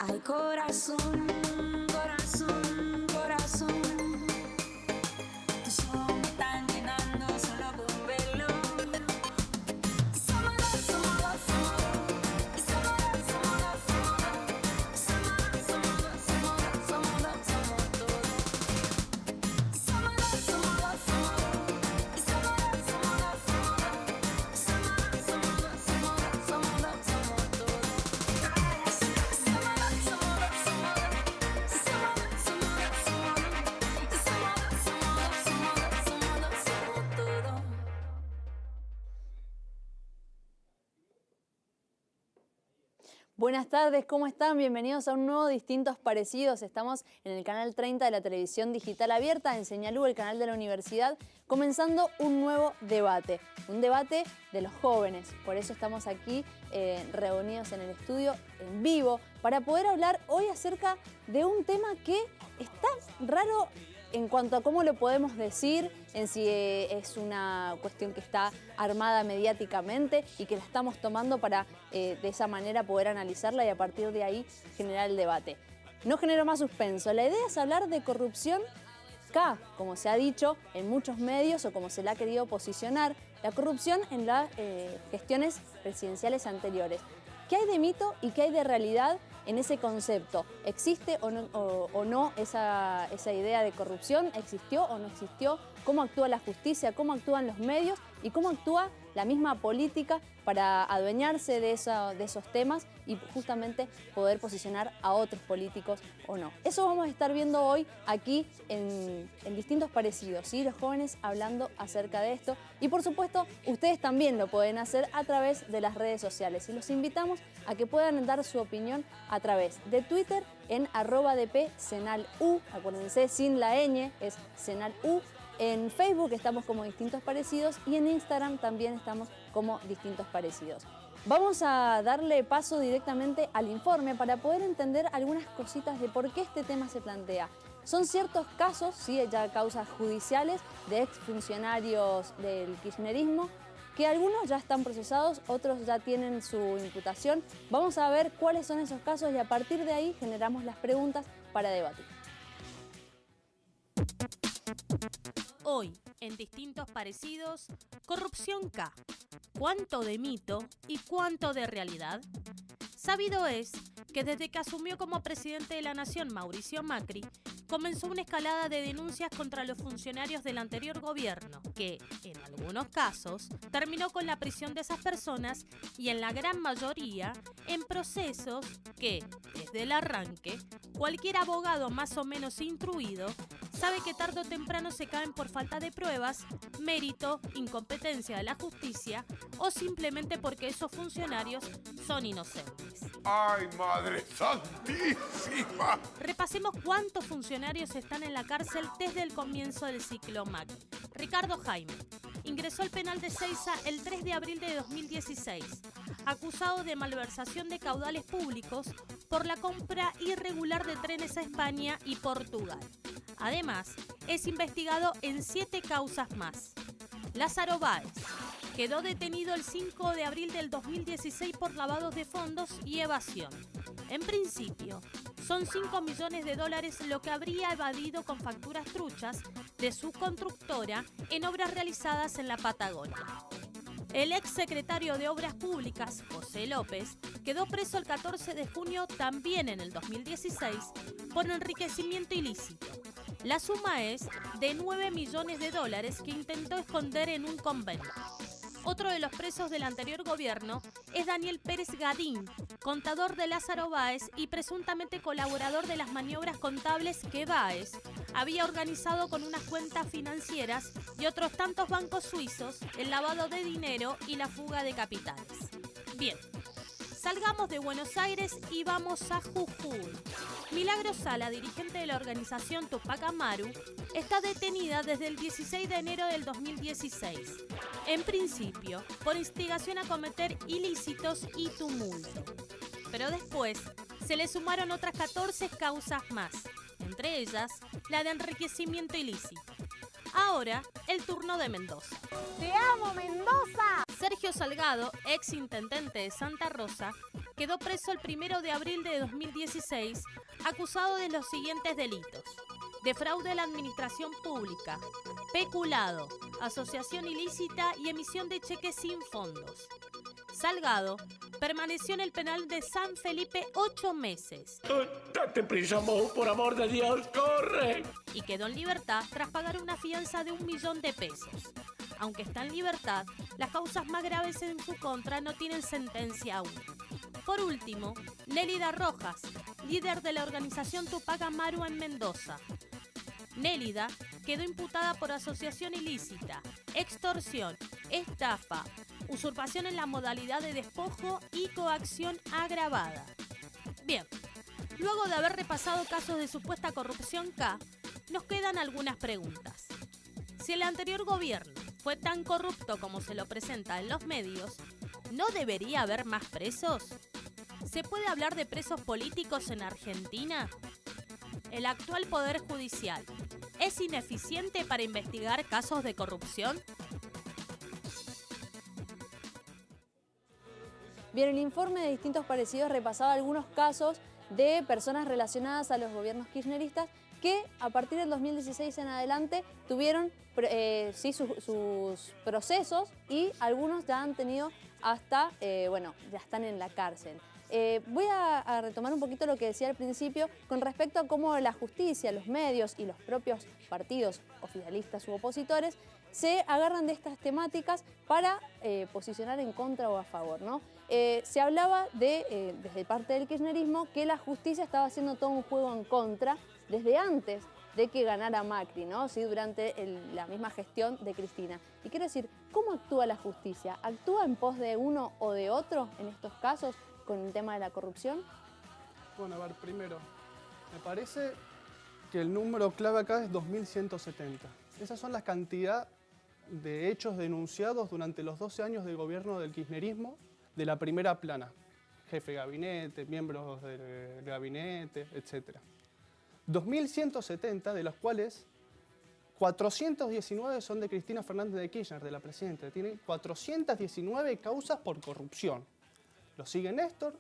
Ay, corazón, corazón, corazón, tus ojos me están llenando solo con verlo. Y somos dos, somos dos, somos dos. Y somos dos, somos dos, somos dos. Somos dos, somos dos, somos dos, somos dos, somos todos. Y somos dos, somos dos, somos dos. Y somos dos, somos dos, somos dos. Somos dos, somos dos, somos dos, somos dos, somos todos. Buenas tardes, ¿cómo están? Bienvenidos a un nuevo Distintos Parecidos. Estamos en el canal 30 de la televisión digital abierta, en Señal U, el canal de la universidad, comenzando un nuevo debate. Un debate de los jóvenes. Por eso estamos aquí reunidos en el estudio en vivo para poder hablar hoy acerca de un tema que está raro en cuanto a cómo lo podemos decir, en si es una cuestión que está armada mediáticamente y que la estamos tomando para de esa manera poder analizarla y a partir de ahí generar el debate. No genero más suspenso. La idea es hablar de corrupción K, como se ha dicho en muchos medios o como se la ha querido posicionar, la corrupción en las gestiones presidenciales anteriores. ¿Qué hay de mito y qué hay de realidad en ese concepto? ¿Existe o no esa idea de corrupción? ¿Existió o no existió? ¿Cómo actúa la justicia? ¿Cómo actúan los medios? ¿Y cómo actúa la misma política para adueñarse de esos temas y justamente poder posicionar a otros políticos o no? Eso vamos a estar viendo hoy aquí en Distintos Parecidos, ¿sí? Los jóvenes hablando acerca de esto. Y por supuesto, ustedes también lo pueden hacer a través de las redes sociales. Y los invitamos a que puedan dar su opinión a través de Twitter en @dpsenalu, acuérdense, sin la ñ, es senalu. En Facebook estamos como Distintos Parecidos y en Instagram también estamos como Distintos Parecidos. Vamos a darle paso directamente al informe para poder entender algunas cositas de por qué este tema se plantea. Son ciertos casos, sí, ya causas judiciales de exfuncionarios del kirchnerismo, que algunos ya están procesados, otros ya tienen su imputación. Vamos a ver cuáles son esos casos y a partir de ahí generamos las preguntas para debatir. Hoy, en Distintos Parecidos, corrupción K. ¿Cuánto de mito y cuánto de realidad? Sabido es que desde que asumió como presidente de la Nación Mauricio Macri, comenzó una escalada de denuncias contra los funcionarios del anterior gobierno, que, en algunos casos, terminó con la prisión de esas personas y en la gran mayoría en procesos que, desde el arranque, cualquier abogado más o menos instruido sabe que tarde o temprano se caen por falta de pruebas, mérito, incompetencia de la justicia o simplemente porque esos funcionarios son inocentes. ¡Ay, Madre Santísima! Repasemos cuántos funcionarios están en la cárcel desde el comienzo del ciclo Macri. Ricardo Jaime ingresó al penal de Seiza el 3 de abril de 2016, acusado de malversación de caudales públicos por la compra irregular de trenes a España y Portugal. Además, es investigado en 7 causas más. Lázaro Báez quedó detenido el 5 de abril del 2016 por lavados de fondos y evasión. En principio, son 5 millones de dólares lo que habría evadido con facturas truchas de su constructora en obras realizadas en la Patagonia. El exsecretario de Obras Públicas, José López, quedó preso el 14 de junio también en el 2016 por enriquecimiento ilícito. La suma es de 9 millones de dólares que intentó esconder en un convento. Otro de los presos del anterior gobierno es Daniel Pérez Gadín, contador de Lázaro Báez y presuntamente colaborador de las maniobras contables que Báez había organizado con unas cuentas financieras y otros tantos bancos suizos, el lavado de dinero y la fuga de capitales. Bien, salgamos de Buenos Aires y vamos a Jujuy. Milagro Sala, dirigente de la organización Tupac Amaru, está detenida desde el 16 de enero del 2016. En principio, por instigación a cometer ilícitos y tumulto. Pero después se le sumaron otras 14 causas más, entre ellas la de enriquecimiento ilícito. Ahora, el turno de Mendoza. ¡Te amo, Mendoza! Sergio Salgado, ex intendente de Santa Rosa, quedó preso el 1 de abril de 2016, acusado de los siguientes delitos: de fraude a la administración pública, peculado, asociación ilícita y emisión de cheques sin fondos. Salgado permaneció en el penal de San Felipe 8 meses. ¡Date prisa, Mo, por amor de Dios, corre! Y quedó en libertad tras pagar una fianza de 1 millón de pesos. Aunque está en libertad, las causas más graves en su contra no tienen sentencia aún. Por último, Nélida Rojas, líder de la organización Tupac Amaru en Mendoza. Nélida quedó imputada por asociación ilícita, extorsión, estafa, usurpación en la modalidad de despojo y coacción agravada. Bien, luego de haber repasado casos de supuesta corrupción K, nos quedan algunas preguntas. Si el anterior gobierno fue tan corrupto como se lo presenta en los medios, ¿no debería haber más presos? ¿Se puede hablar de presos políticos en Argentina? ¿El actual Poder Judicial es ineficiente para investigar casos de corrupción? Bien, el informe de Distintos Parecidos repasaba algunos casos de personas relacionadas a los gobiernos kirchneristas que a partir del 2016 en adelante tuvieron sus procesos y algunos ya han tenido hasta, ya están en la cárcel. Voy a retomar un poquito lo que decía al principio con respecto a cómo la justicia, los medios y los propios partidos oficialistas u opositores se agarran de estas temáticas para posicionar en contra o a favor, ¿no? Se hablaba desde parte del kirchnerismo que la justicia estaba haciendo todo un juego en contra desde antes de que ganara Macri, ¿no? Sí, durante la misma gestión de Cristina. Y quiero decir, ¿cómo actúa la justicia? ¿Actúa en pos de uno o de otro en estos casos con el tema de la corrupción? Bueno, a ver, primero, me parece que el número clave acá es 2170. Esas son las cantidad de hechos denunciados durante los 12 años de gobierno del kirchnerismo de la primera plana. Jefe de gabinete, miembros del gabinete, etc. 2170, de los cuales 419 son de Cristina Fernández de Kirchner, de la presidenta. Tiene 419 causas por corrupción. Lo sigue Néstor,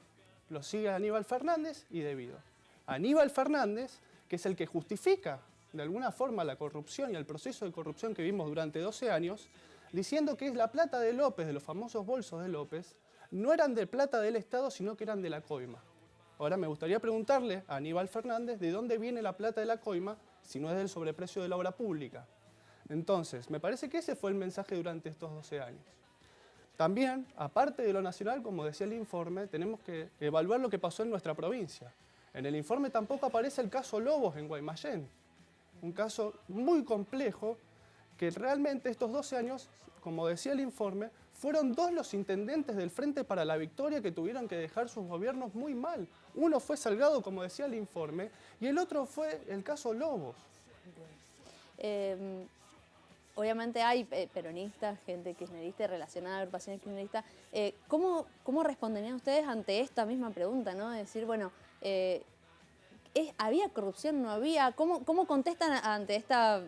lo sigue Aníbal Fernández y Debido. Aníbal Fernández, que es el que justifica de alguna forma la corrupción y el proceso de corrupción que vimos durante 12 años, diciendo que es la plata de López, de los famosos bolsos de López, no eran de plata del Estado, sino que eran de la coima. Ahora me gustaría preguntarle a Aníbal Fernández de dónde viene la plata de la coima si no es del sobreprecio de la obra pública. Entonces, me parece que ese fue el mensaje durante estos 12 años. También, aparte de lo nacional, como decía el informe, tenemos que evaluar lo que pasó en nuestra provincia. En el informe tampoco aparece el caso Lobos en Guaymallén, un caso muy complejo que realmente estos 12 años, como decía el informe, fueron 2 los intendentes del Frente para la Victoria que tuvieron que dejar sus gobiernos muy mal. Uno fue Salgado, como decía el informe, y el otro fue el caso Lobos. Obviamente hay peronistas, gente kirchnerista relacionada a agrupaciones kirchneristas. ¿Cómo responderían ustedes ante esta misma pregunta, ¿no? Es decir, bueno, ¿había corrupción? ¿No había? ¿Cómo contestan ante esta...?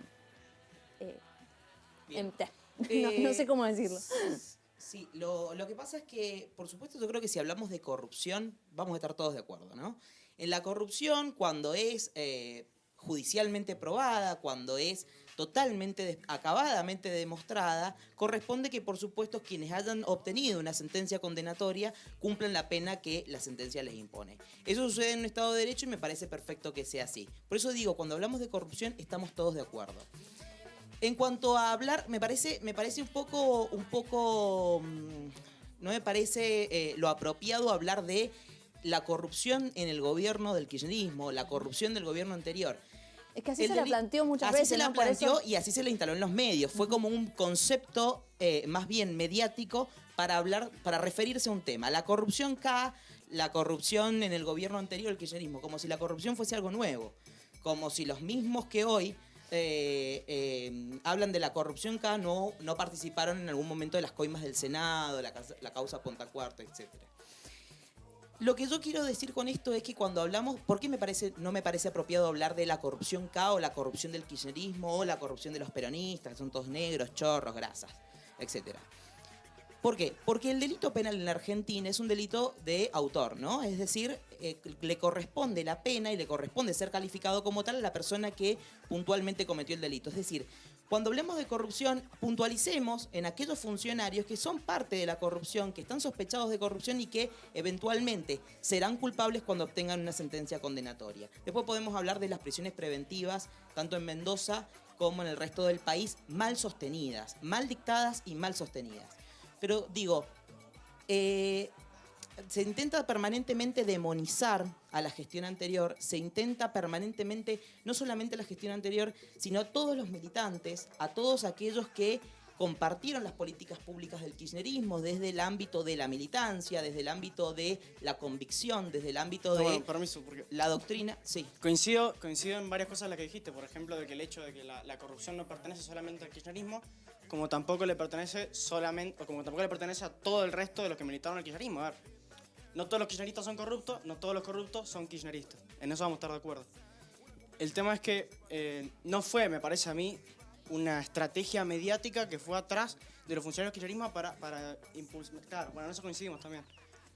No sé cómo decirlo. Sí, lo que pasa es que, por supuesto, yo creo que si hablamos de corrupción, vamos a estar todos de acuerdo, ¿no? En la corrupción, cuando es judicialmente probada, cuando es totalmente, acabadamente demostrada, corresponde que, por supuesto, quienes hayan obtenido una sentencia condenatoria cumplan la pena que la sentencia les impone. Eso sucede en un Estado de Derecho y me parece perfecto que sea así. Por eso digo, cuando hablamos de corrupción, estamos todos de acuerdo. En cuanto a hablar, me parece un poco, no me parece lo apropiado hablar de la corrupción en el gobierno del kirchnerismo, la corrupción del gobierno anterior. Es que así se la planteó muchas veces. Así se la planteó y así se la instaló en los medios. Fue como un concepto más bien mediático para referirse a un tema. La corrupción K, la corrupción en el gobierno anterior, el kirchnerismo, como si la corrupción fuese algo nuevo. Como si los mismos que hoy hablan de la corrupción K no participaron en algún momento de las coimas del Senado, la causa Ponta Cuarta, etc. Lo que yo quiero decir con esto es que cuando hablamos, ¿por qué no me parece apropiado hablar de la corrupción K o la corrupción del kirchnerismo o la corrupción de los peronistas, que son todos negros, chorros, grasas, etc.? ¿Por qué? Porque el delito penal en la Argentina es un delito de autor, ¿no? Es decir, le corresponde la pena y le corresponde ser calificado como tal a la persona que puntualmente cometió el delito. Es decir, cuando hablemos de corrupción, puntualicemos en aquellos funcionarios que son parte de la corrupción, que están sospechados de corrupción y que eventualmente serán culpables cuando obtengan una sentencia condenatoria. Después podemos hablar de las prisiones preventivas, tanto en Mendoza como en el resto del país, mal sostenidas, mal dictadas y mal sostenidas. Pero digo, se intenta permanentemente demonizar a la gestión anterior, se intenta permanentemente, no solamente a la gestión anterior, sino a todos los militantes, a todos aquellos que compartieron las políticas públicas del kirchnerismo desde el ámbito de la militancia, desde el ámbito de la convicción, desde el ámbito de Bueno, permiso, porque la doctrina. Sí. coincido en varias cosas las que dijiste, por ejemplo, de que el hecho de que la corrupción no pertenece solamente al kirchnerismo, como tampoco le pertenece a todo el resto de los que militaron al kirchnerismo. A ver, no todos los kirchneristas son corruptos, no todos los corruptos son kirchneristas. En eso vamos a estar de acuerdo. El tema es que no fue, me parece a mí, una estrategia mediática que fue atrás de los funcionarios del kirchnerismo para impulsar. Claro, bueno, en eso coincidimos también.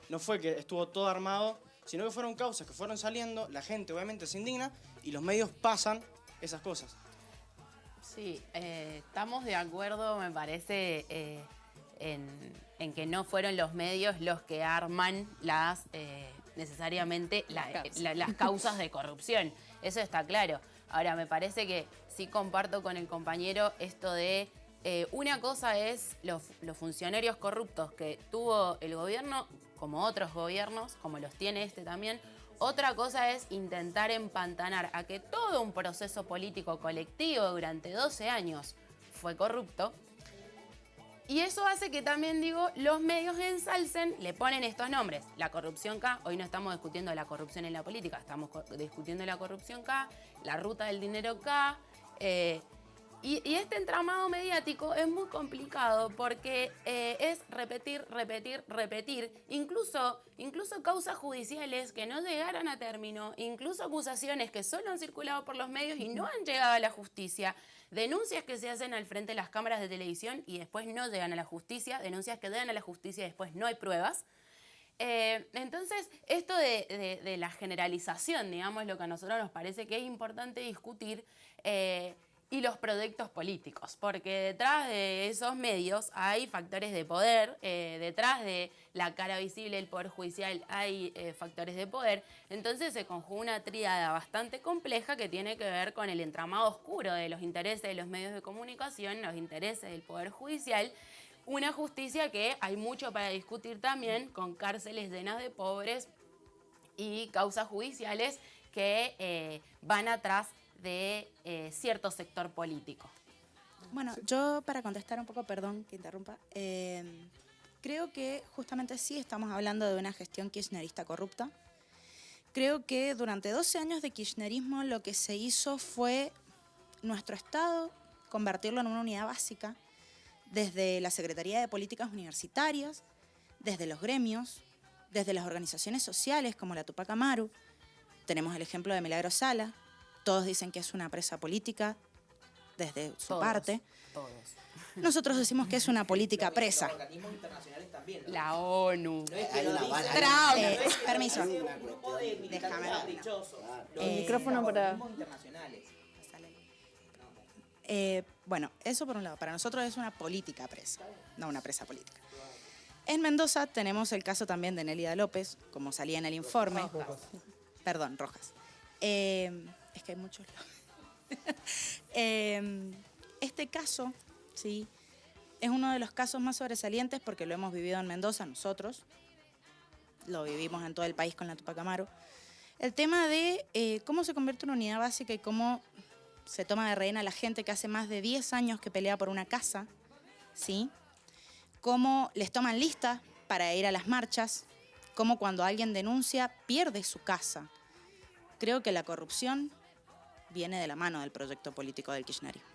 No fue que estuvo todo armado, sino que fueron causas que fueron saliendo, la gente obviamente se indigna y los medios pasan esas cosas. Sí, estamos de acuerdo, me parece, en que no fueron los medios los que arman necesariamente las causas de corrupción. Eso está claro. Ahora, me parece que sí comparto con el compañero esto de una cosa es los funcionarios corruptos que tuvo el gobierno, como otros gobiernos, como los tiene este también. Otra cosa es intentar empantanar a que todo un proceso político colectivo durante 12 años fue corrupto. Y eso hace que también, digo, los medios ensalcen, le ponen estos nombres. La corrupción K, hoy no estamos discutiendo la corrupción en la política, estamos discutiendo la corrupción K, la ruta del dinero K. Y este entramado mediático es muy complicado porque es repetir, incluso causas judiciales que no llegaron a término, incluso acusaciones que solo han circulado por los medios y no han llegado a la justicia, denuncias que se hacen al frente de las cámaras de televisión y después no llegan a la justicia, denuncias que llegan a la justicia y después no hay pruebas. Entonces, esto de la generalización, digamos, lo que a nosotros nos parece que es importante discutir, y los proyectos políticos, porque detrás de esos medios hay factores de poder, detrás de la cara visible del Poder Judicial hay factores de poder, entonces se conjuga una tríada bastante compleja que tiene que ver con el entramado oscuro de los intereses de los medios de comunicación, los intereses del Poder Judicial, una justicia que hay mucho para discutir también, con cárceles llenas de pobres y causas judiciales que van atrás de cierto sector político. Bueno, yo para contestar un poco, perdón que interrumpa, creo que justamente sí estamos hablando de una gestión kirchnerista corrupta. Creo que durante 12 años de kirchnerismo lo que se hizo fue nuestro Estado convertirlo en una unidad básica, desde la Secretaría de Políticas Universitarias, desde los gremios, desde las organizaciones sociales como la Tupac Amaru. Tenemos el ejemplo de Milagro Sala. Todos dicen que es una presa política, desde su parte. Todos. Nosotros decimos que es una política presa. Los organismos internacionales también. La ONU. No es que lo dicen, Permiso. un grupo de militantes caprichosos. El micrófono para... Organismos internacionales. Bueno, eso por un lado. Para nosotros es una política presa, no una presa política. En Mendoza tenemos el caso también de Nélida López, como salía en el informe. Perdón, Rojas. Es que hay muchos. Este caso, sí, es uno de los casos más sobresalientes porque lo hemos vivido en Mendoza nosotros. Lo vivimos en todo el país con la Tupac Amaru. El tema de cómo se convierte en una unidad básica y cómo se toma de rehén a la gente que hace más de 10 años que pelea por una casa, ¿sí? Cómo les toman listas para ir a las marchas, cómo cuando alguien denuncia pierde su casa. Creo que la corrupción viene de la mano del proyecto político del kirchnerismo.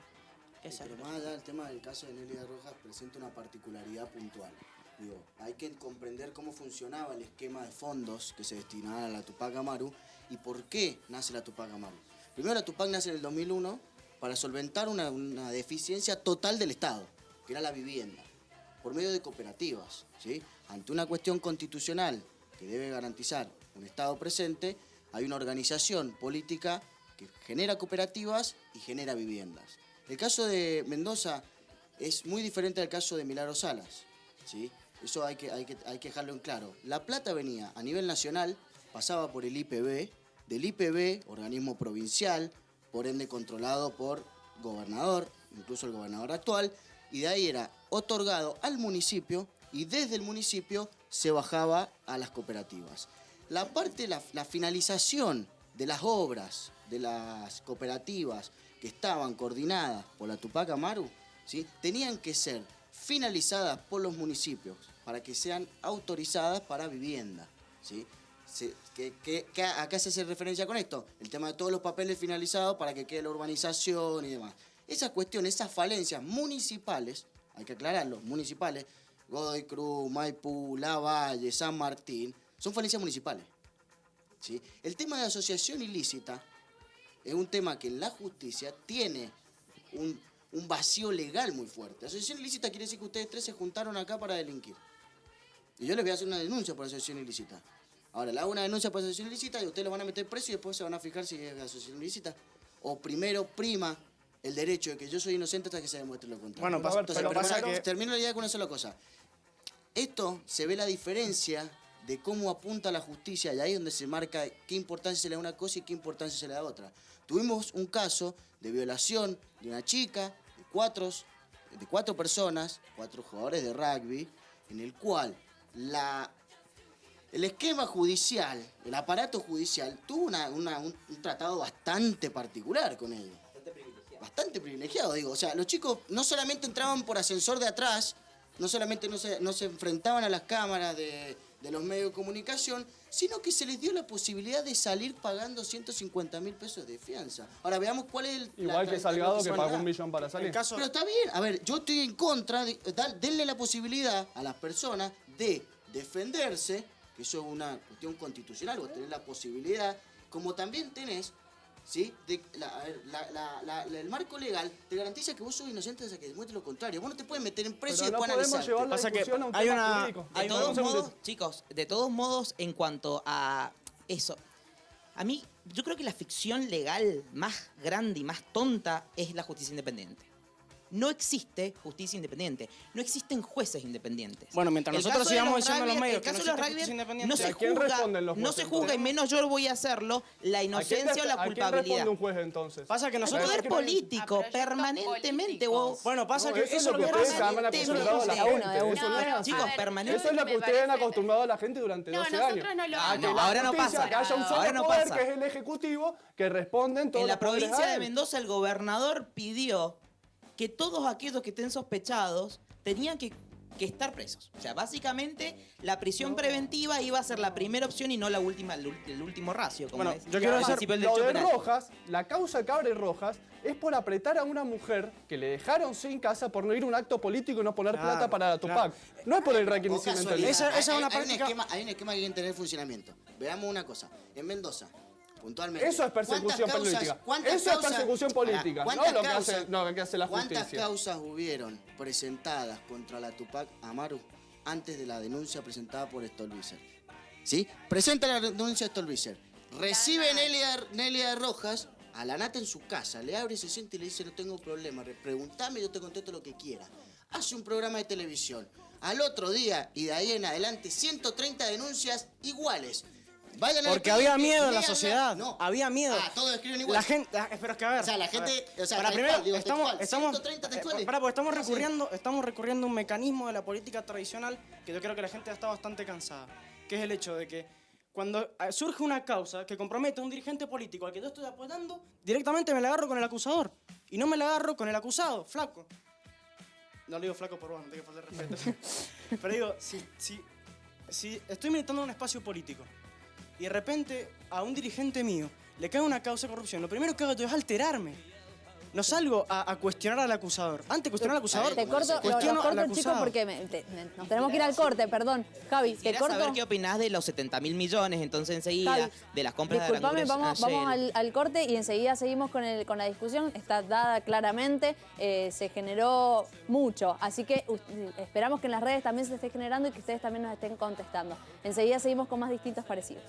Eso Pero más allá del tema del caso de Nélida Rojas presenta una particularidad puntual. Digo, hay que comprender cómo funcionaba el esquema de fondos que se destinaban a la Tupac Amaru y por qué nace la Tupac Amaru. Primero, la Tupac nace en el 2001 para solventar una deficiencia total del Estado, que era la vivienda. por medio de cooperativas, ¿sí? Ante una cuestión constitucional que debe garantizar un Estado presente, hay una organización política que genera cooperativas y genera viviendas. El caso de Mendoza es muy diferente al caso de Milagro Salas, ¿sí? Eso hay que dejarlo en claro. La plata venía a nivel nacional, pasaba por el IPB, del IPB, organismo provincial, por ende controlado por gobernador, incluso el gobernador actual, y de ahí era otorgado al municipio y desde el municipio se bajaba a las cooperativas. La finalización de las obras de las cooperativas que estaban coordinadas por la Tupac Amaru, ¿sí? Tenían que ser finalizadas por los municipios para que sean autorizadas para vivienda, ¿sí? ¿A qué se hace referencia con esto? El tema de todos los papeles finalizados para que quede la urbanización y demás. Esas cuestiones, esas falencias municipales, hay que aclararlo, municipales, Godoy Cruz, Maipú, Lavalle, San Martín, son falencias municipales, ¿sí? El tema de asociación ilícita es un tema que en la justicia tiene un vacío legal muy fuerte. Asociación ilícita quiere decir que ustedes tres se juntaron acá para delinquir. Y yo les voy a hacer una denuncia por asociación ilícita. Ahora, le hago una denuncia por asociación ilícita y ustedes lo van a meter preso y después se van a fijar si es asociación ilícita. O primero prima el derecho de que yo soy inocente hasta que se demuestre lo contrario. Bueno, pero pasa que... Termino la idea con una sola cosa. Esto se ve la diferencia de cómo apunta la justicia y ahí es donde se marca qué importancia se le da a una cosa y qué importancia se le da a otra. Tuvimos un caso de violación de una chica, de cuatro personas, 4 jugadores de rugby, en el cual el esquema judicial, el aparato judicial, tuvo un tratado bastante particular con ellos. Bastante privilegiado, digo. O sea, los chicos no solamente entraban por ascensor de atrás, no solamente no se enfrentaban a las cámaras de los medios de comunicación, sino que se les dio la posibilidad de salir pagando 150.000 pesos de fianza. Ahora veamos cuál es el... Igual que Salgado, que pagó 1 millón para salir. Pero está bien, a ver, yo estoy en contra, denle la posibilidad a las personas de defenderse, que eso es una cuestión constitucional, vos tenés la posibilidad, como también tenés, ¿sí? El marco legal te garantiza que vos sos inocente hasta que demuestre lo contrario. Vos no te puedes meter en preso y después analizar. Llevar la discusión a un tema jurídico. De todos modos, chicos, de todos modos, en cuanto a eso, a mí, yo creo que la ficción legal más grande y más tonta es la justicia independiente. No existe justicia independiente. No existen jueces independientes. Bueno, mientras nosotros sigamos diciendo a los medios que no existe justicia independiente, no se juzga, y menos yo voy a hacerlo, la inocencia o la culpabilidad. ¿A quién responde un juez entonces? Pasa que El nosotros... poder político, permanentemente. Bueno, pasa que eso es lo que ustedes han acostumbrado a la gente. Eso no es así. Chicos, permanentemente. Eso es lo que ustedes han acostumbrado a la gente durante 12 años. Ahora no pasa. Que haya un solo poder, que es el ejecutivo, que responde en todos En los la poderes provincia a de él. Mendoza, el gobernador pidió que todos aquellos que estén sospechados tenían que estar presos. O sea, básicamente la prisión preventiva iba a ser la primera opción y no la última, el último ratio. Como Bueno, es. yo quiero Al hacer principio del Lo derecho de penal. Rojas, la causa que abre Rojas es por apretar a una mujer que le dejaron sin casa por no ir a un acto político y no poner Claro, plata para la Tupac. No es por el reconocimiento. Casualidad. Esa es una Hay práctica... un esquema que hay que tener funcionamiento. Veamos una cosa. En Mendoza, puntualmente. Eso es persecución política. Eso es persecución política, no lo que hace la justicia. ¿Cuántas causas hubieron presentadas contra la Tupac Amaru antes de la denuncia presentada por Stolbizer? ¿Sí? Presenta la denuncia de Stolbizer. Recibe Nelia Rojas a la Nata en su casa. Le abre, se siente y le dice: no tengo problema, preguntame, yo te contesto lo que quiera. Hace un programa de televisión. Al otro día y de ahí en adelante, 130 denuncias iguales. Porque había miedo en la sociedad. No. Había miedo. Todos escriben igual. La gente, pero es que a ver. O sea, la gente, o sea, para textual, primero, estamos 130 textuales. Porque estamos recurriendo a un mecanismo de la política tradicional que yo creo que la gente ya está bastante cansada, que es el hecho de que cuando surge una causa que compromete a un dirigente político al que yo estoy apoyando, directamente me la agarro con el acusador y no me la agarro con el acusado, flaco. No le digo flaco por vos, no tengo que faltar respeto. Pero digo, si estoy militando en un espacio político y de repente a un dirigente mío le cae una causa de corrupción, lo primero que hago yo es alterarme. no salgo a cuestionar al acusador. Antes de cuestionar al acusador, Te corto, cuestiono al chicos, acusado. porque nos tenemos que ir al corte, perdón. Javi, te Quisiera corto. saber qué opinás de los 70.000 millones, entonces enseguida, Javi, de las compras disculpame, de Aranguren vamos ayer. al corte y enseguida seguimos con la discusión. Está dada claramente, se generó mucho, así que esperamos que en las redes también se esté generando y que ustedes también nos estén contestando. Enseguida seguimos con más distintos parecidos.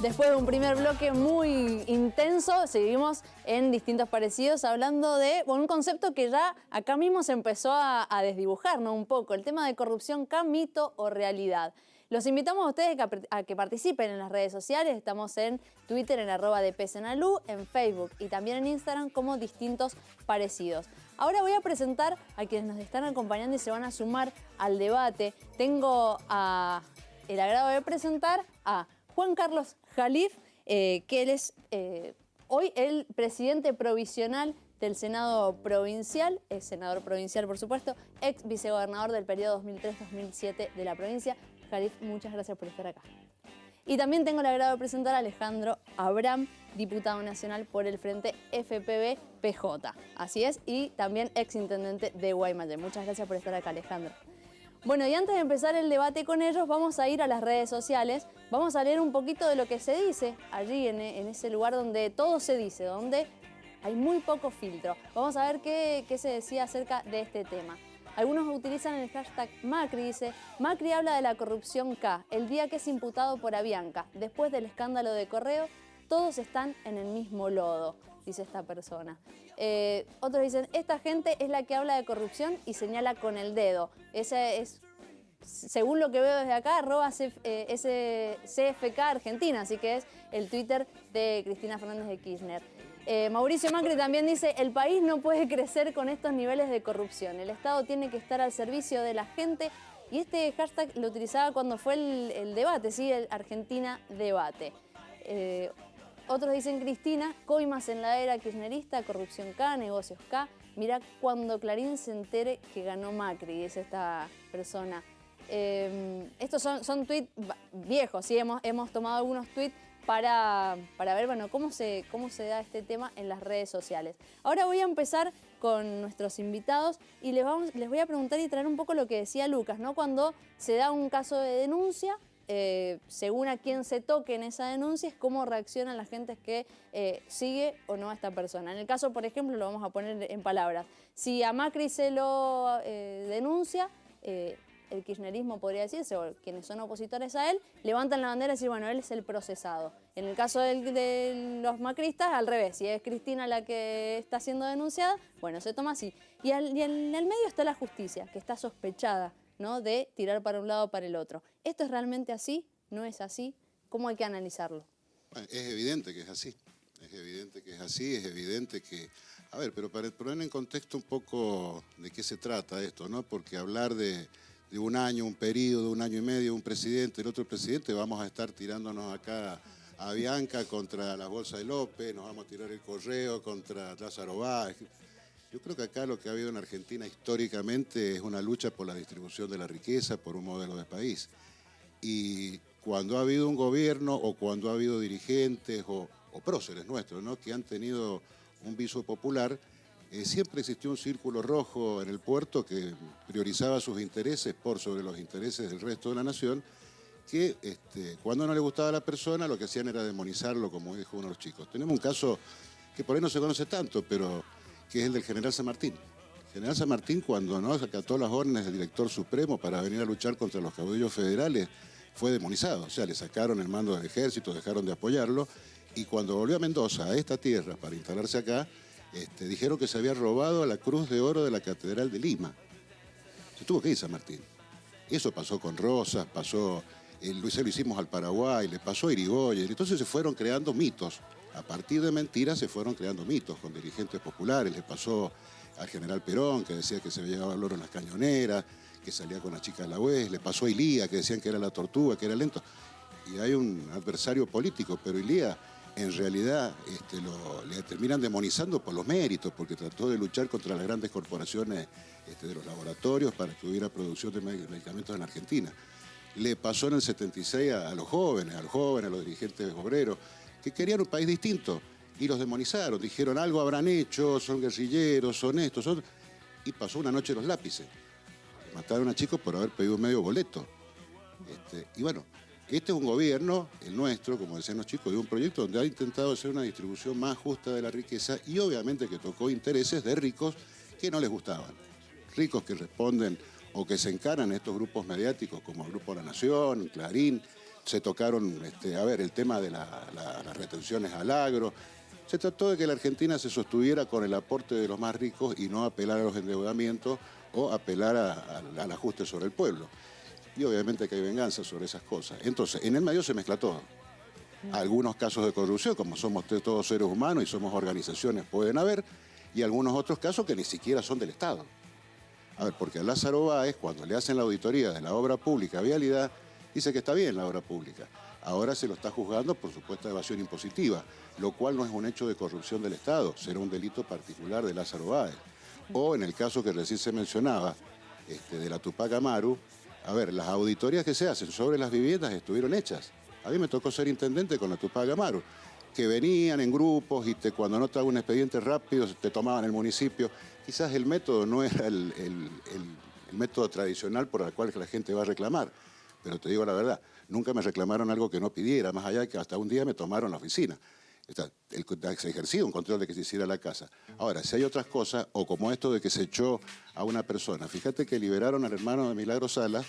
Después de un primer bloque muy intenso, seguimos en distintos parecidos hablando de un concepto que ya acá mismo se empezó a desdibujar, ¿no? Un poco, el tema de corrupción, ¿K, mito o realidad? Los invitamos a ustedes a que participen en las redes sociales. Estamos en Twitter en @dpsenalú, en Facebook y también en Instagram como Distintos Parecidos. Ahora voy a presentar a quienes nos están acompañando y se van a sumar al debate. Tengo el agrado de presentar a Juan Carlos Jalif, que él es hoy el presidente provisional del Senado Provincial, es senador provincial por supuesto, ex vicegobernador del periodo 2003-2007 de la provincia. Jalif, muchas gracias por estar acá. Y también tengo el agrado de presentar a Alejandro Abraham, diputado nacional por el Frente FPV-PJ. Así es, y también ex intendente de Guaymallén. Muchas gracias por estar acá, Alejandro. Bueno, y antes de empezar el debate con ellos, vamos a ir a las redes sociales, vamos a leer un poquito de lo que se dice allí en ese lugar donde todo se dice, donde hay muy poco filtro. Vamos a ver qué se decía acerca de este tema. Algunos utilizan el hashtag Macri, dice, Macri habla de la corrupción K, el día que es imputado por Avianca. Después del escándalo de Correo, todos están en el mismo lodo, dice esta persona. Otros dicen, esta gente es la que habla de corrupción y señala con el dedo. Ese es, según lo que veo desde acá, @CFK Argentina, así que es el Twitter de Cristina Fernández de Kirchner. Mauricio Macri también dice, el país no puede crecer con estos niveles de corrupción. El Estado tiene que estar al servicio de la gente. Y este hashtag lo utilizaba cuando fue el debate, ¿sí? El Argentina Debate. Otros dicen, Cristina, coimas en la era kirchnerista, corrupción K, negocios K. Mirá cuando Clarín se entere que ganó Macri, dice esta persona. Estos son tweets viejos, ¿sí? Hemos tomado algunos tweets para ver, bueno, cómo se da este tema en las redes sociales. Ahora voy a empezar con nuestros invitados y les voy a preguntar y traer un poco lo que decía Lucas, ¿no? Cuando se da un caso de denuncia, según a quién se toque en esa denuncia, es cómo reaccionan la gente que sigue o no a esta persona. En el caso, por ejemplo, lo vamos a poner en palabras. Si a Macri se lo denuncia, el kirchnerismo podría decirse, o quienes son opositores a él, levantan la bandera y dicen, bueno, él es el procesado. En el caso de los macristas, al revés, si es Cristina la que está siendo denunciada, bueno, se toma así. Y en el medio está la justicia, que está sospechada, ¿no?, de tirar para un lado o para el otro. ¿Esto es realmente así? ¿No es así? ¿Cómo hay que analizarlo? Bueno, es evidente que es así. Es evidente que es así, es evidente que... A ver, pero para poner en contexto un poco de qué se trata esto, ¿no? Porque hablar de un año, un periodo, un año y medio, un presidente, el otro presidente, vamos a estar tirándonos acá a Avianca contra la Bolsa de López, nos vamos a tirar el Correo contra Lázaro Báez. Yo creo que acá lo que ha habido en Argentina históricamente es una lucha por la distribución de la riqueza, por un modelo de país. Y cuando ha habido un gobierno o cuando ha habido dirigentes o próceres nuestros, ¿no?, que han tenido un viso popular, siempre existió un círculo rojo en el puerto que priorizaba sus intereses por sobre los intereses del resto de la nación, que cuando no le gustaba a la persona lo que hacían era demonizarlo, como dijo uno de los chicos. Tenemos un caso que por ahí no se conoce tanto, pero que es el del general San Martín. El general San Martín, cuando no acató las órdenes del director supremo para venir a luchar contra los caudillos federales, fue demonizado. O sea, le sacaron el mando del ejército, dejaron de apoyarlo, y cuando volvió a Mendoza, a esta tierra, para instalarse acá, dijeron que se había robado la Cruz de Oro de la Catedral de Lima. Se tuvo que ir San Martín. Eso pasó con Rosas, lo hicimos al Paraguay, le pasó a Irigoyen. Entonces se fueron creando mitos. A partir de mentiras se fueron creando mitos con dirigentes populares. Le pasó al general Perón, que decía que se había llevado el oro en las cañoneras, que salía con la chica de la UES. Le pasó a Ilía, que decían que era la tortuga, que era lento. Y hay un adversario político, pero Ilía en realidad le terminan demonizando por los méritos, porque trató de luchar contra las grandes corporaciones de los laboratorios para que hubiera producción de medicamentos en Argentina. le pasó en el 76 a los jóvenes, a los dirigentes obreros, que querían un país distinto y los demonizaron. Dijeron, algo habrán hecho, son guerrilleros, son estos, son... Y pasó una noche los lápices. Mataron a chicos por haber pedido medio boleto. Y bueno, este es un gobierno, el nuestro, como decían los chicos, de un proyecto donde ha intentado hacer una distribución más justa de la riqueza y obviamente que tocó intereses de ricos que no les gustaban. Ricos que responden o que se encaran estos grupos mediáticos como el Grupo La Nación, Clarín. Se tocaron, el tema de las retenciones al agro. Se trató de que la Argentina se sostuviera con el aporte de los más ricos y no apelar a los endeudamientos o apelar al ajuste sobre el pueblo. Y obviamente que hay venganza sobre esas cosas. Entonces, en el medio se mezcla todo. Algunos casos de corrupción, como somos todos seres humanos y somos organizaciones, pueden haber, y algunos otros casos que ni siquiera son del Estado. A ver, porque a Lázaro Báez, cuando le hacen la auditoría de la obra pública Vialidad, dice que está bien la obra pública. Ahora se lo está juzgando por supuesta evasión impositiva, lo cual no es un hecho de corrupción del Estado, será un delito particular de Lázaro Báez. O en el caso que recién se mencionaba, de la Tupac Amaru, a ver, las auditorías que se hacen sobre las viviendas estuvieron hechas. A mí me tocó ser intendente con la Tupac Amaru, que venían en grupos y cuando no te hago un expediente rápido te tomaban el municipio. Quizás el método no era el método tradicional por el cual la gente va a reclamar, pero te digo la verdad, nunca me reclamaron algo que no pidiera, más allá de que hasta un día me tomaron la oficina. Se ejercía un control de que se hiciera la casa. Ahora, si hay otras cosas, o como esto de que se echó a una persona, fíjate que liberaron al hermano de Milagro Sala,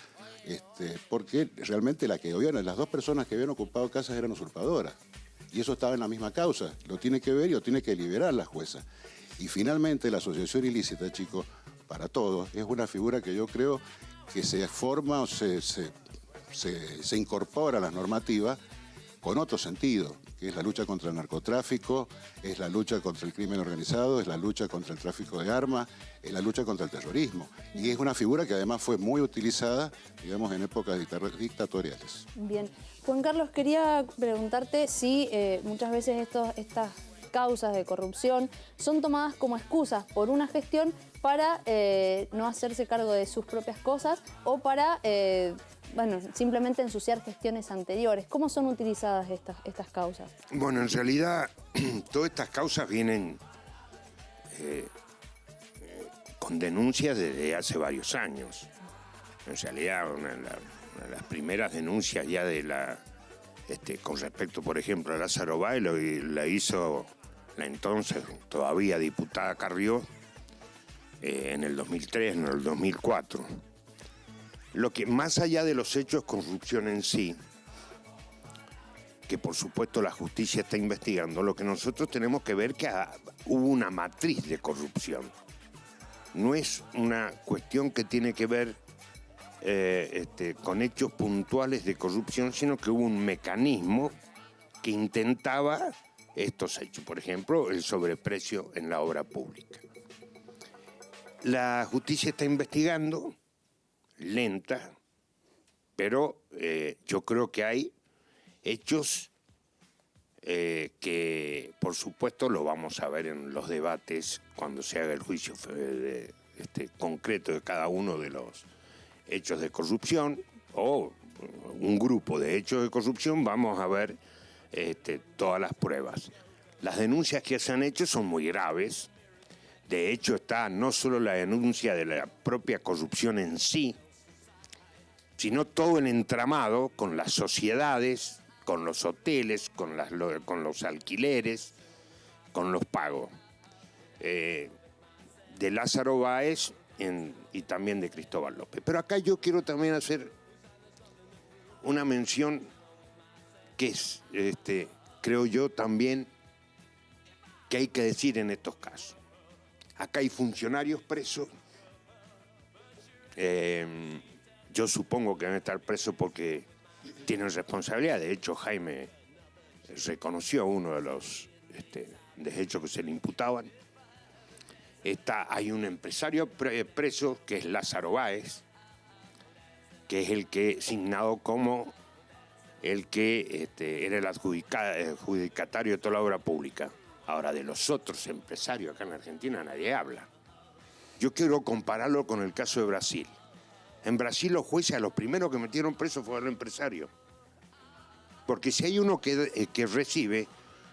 porque realmente las dos personas que habían ocupado casas eran usurpadoras. Y eso estaba en la misma causa. Lo tiene que ver y lo tiene que liberar la jueza. Y finalmente la asociación ilícita, chicos, para todos, es una figura que yo creo que se forma o se incorpora a las normativas con otro sentido, que es la lucha contra el narcotráfico, es la lucha contra el crimen organizado, es la lucha contra el tráfico de armas, es la lucha contra el terrorismo. Y es una figura que además fue muy utilizada, digamos, en épocas dictatoriales. Bien. Juan Carlos, quería preguntarte si muchas veces estas causas de corrupción son tomadas como excusas por una gestión para no hacerse cargo de sus propias cosas o para simplemente ensuciar gestiones anteriores. ¿Cómo son utilizadas estas causas? Bueno, en realidad todas estas causas vienen con denuncias desde hace varios años. En realidad, una de las primeras denuncias ya con respecto, por ejemplo, a Lázaro Báez la hizo la entonces todavía diputada Carrió en el 2003, en el 2004. Lo que, más allá de los hechos de corrupción en sí, que por supuesto la justicia está investigando, lo que nosotros tenemos que ver que hubo una matriz de corrupción. No es una cuestión que tiene que ver con hechos puntuales de corrupción, sino que hubo un mecanismo que intentaba estos hechos. Por ejemplo, el sobreprecio en la obra pública. La justicia está investigando, lenta, pero yo creo que hay hechos que, por supuesto, lo vamos a ver en los debates cuando se haga el juicio concreto de cada uno de los hechos de corrupción o un grupo de hechos de corrupción. Vamos a ver todas las pruebas. Las denuncias que se han hecho son muy graves. De hecho, está no solo la denuncia de la propia corrupción en sí, sino todo el entramado con las sociedades, con los hoteles, con los alquileres, con los pagos. De Lázaro Báez y también de Cristóbal López. Pero acá yo quiero también hacer una mención que es, creo yo también, que hay que decir en estos casos. Acá hay funcionarios presos. Yo supongo que van a estar presos porque tienen responsabilidad. De hecho, Jaime reconoció uno de los hechos que se le imputaban. Hay un empresario preso que es Lázaro Báez, que es el que signado como el que era el adjudicatario de toda la obra pública. Ahora, de los otros empresarios acá en Argentina nadie habla. Yo quiero compararlo con el caso de Brasil. En Brasil los jueces a los primeros que metieron presos fueron los empresarios. Porque si hay uno que recibe,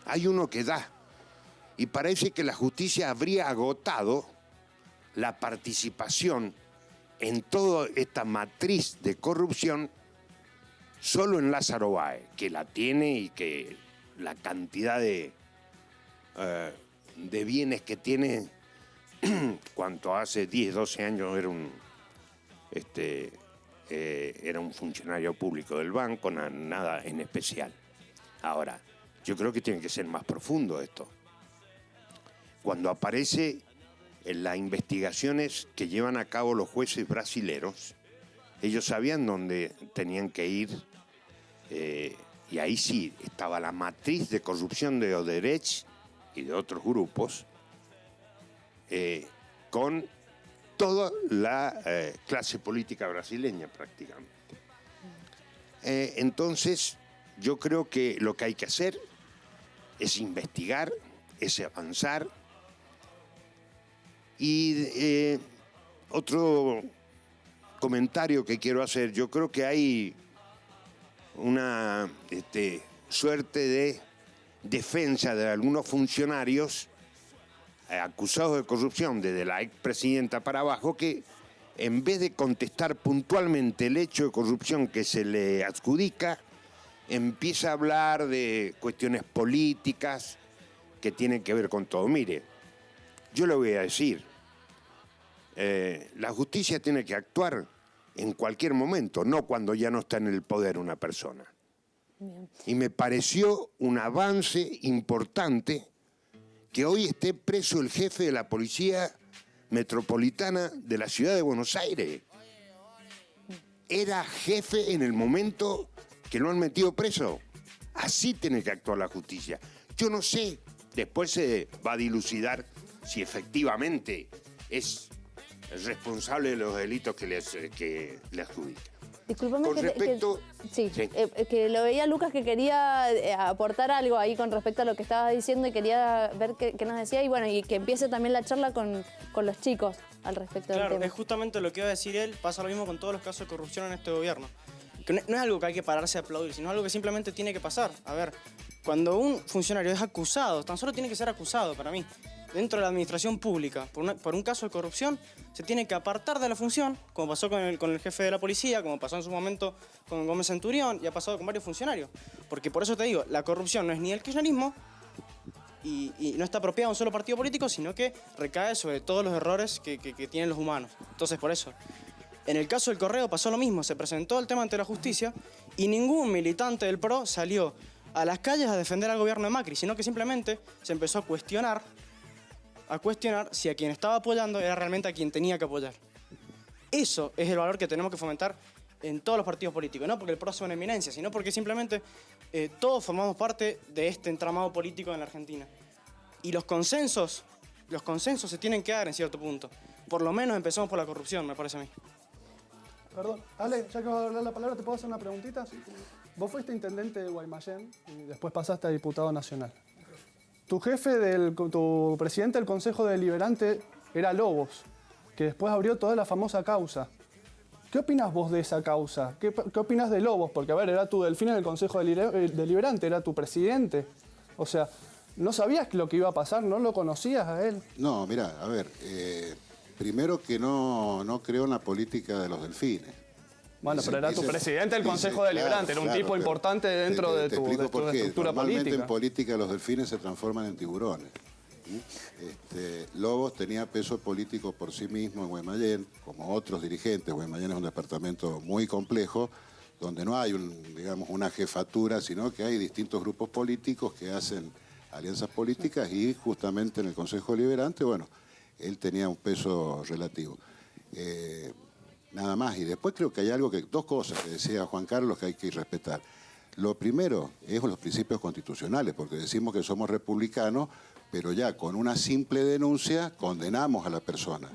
hay uno que da. Y parece que la justicia habría agotado la participación en toda esta matriz de corrupción solo en Lázaro Báez, que la tiene y que la cantidad de bienes que tiene, cuanto hace 10, 12 años era un funcionario público del banco, nada en especial. Ahora, yo creo que tiene que ser más profundo esto. Cuando aparece en las investigaciones que llevan a cabo los jueces brasileros, ellos sabían dónde tenían que ir, y ahí sí estaba la matriz de corrupción de Odebrecht y de otros grupos, con toda la clase política brasileña prácticamente. Entonces, yo creo que lo que hay que hacer es investigar, es avanzar. Y otro comentario que quiero hacer, yo creo que hay una suerte de defensa de algunos funcionarios acusados de corrupción, desde la expresidenta para abajo, que en vez de contestar puntualmente el hecho de corrupción que se le adjudica, empieza a hablar de cuestiones políticas que tienen que ver con todo. Mire, yo le voy a decir, la justicia tiene que actuar en cualquier momento, no cuando ya no está en el poder una persona. Bien. Y me pareció un avance importante que hoy esté preso el jefe de la Policía Metropolitana de la Ciudad de Buenos Aires. Era jefe en el momento que lo han metido preso. Así tiene que actuar la justicia. Yo no sé, después se va a dilucidar si efectivamente es responsable de los delitos que le adjudica. Discúlpame con respecto... que lo veía Lucas, que quería aportar algo ahí con respecto a lo que estabas diciendo y quería ver qué nos decía, y bueno, y que empiece también la charla con los chicos al respecto del tema. Claro, es justamente lo que iba a decir él, pasa lo mismo con todos los casos de corrupción en este gobierno. Que no es algo que hay que pararse a aplaudir, sino algo que simplemente tiene que pasar. A ver, cuando un funcionario es acusado, tan solo tiene que ser acusado para mí, dentro de la administración pública, por un caso de corrupción, se tiene que apartar de la función, como pasó con el jefe de la policía, como pasó en su momento con Gómez Centurión, y ha pasado con varios funcionarios. Porque por eso te digo, la corrupción no es ni el kirchnerismo, y no está apropiada a un solo partido político, sino que recae sobre todos los errores que tienen los humanos. Entonces, por eso, en el caso del Correo pasó lo mismo, se presentó el tema ante la justicia, y ningún militante del PRO salió a las calles a defender al gobierno de Macri, sino que simplemente se empezó a cuestionar si a quien estaba apoyando era realmente a quien tenía que apoyar. Eso es el valor que tenemos que fomentar en todos los partidos políticos, no porque el PRO sea una eminencia, sino porque simplemente todos formamos parte de este entramado político en la Argentina. Y los consensos se tienen que dar en cierto punto. Por lo menos empezamos por la corrupción, me parece a mí. Perdón, Ale, ya que vas a hablar la palabra, ¿te puedo hacer una preguntita? Sí. Vos fuiste intendente de Guaymallén y después pasaste a diputado nacional. Tu presidente del Consejo Deliberante era Lobos, que después abrió toda la famosa causa. ¿Qué opinas vos de esa causa? ¿Qué opinas de Lobos? Porque, a ver, era tu delfín en el Consejo Deliberante, era tu presidente. O sea, ¿no sabías lo que iba a pasar? ¿No lo conocías a él? No, mirá, a ver, primero que no creo en la política de los delfines. Bueno, pero era tu presidente del Consejo Deliberante, era un tipo importante dentro de tu estructura Normalmente política. en política los delfines se transforman en tiburones. Lobos tenía peso político por sí mismo en Guaymallén, como otros dirigentes. Guaymallén es un departamento muy complejo, donde no hay una jefatura, sino que hay distintos grupos políticos que hacen alianzas políticas, y justamente en el Consejo Deliberante, bueno, él tenía un peso relativo. Nada más. Y después creo que hay dos cosas que decía Juan Carlos que hay que respetar. Lo primero es los principios constitucionales, porque decimos que somos republicanos, pero ya con una simple denuncia condenamos a la persona.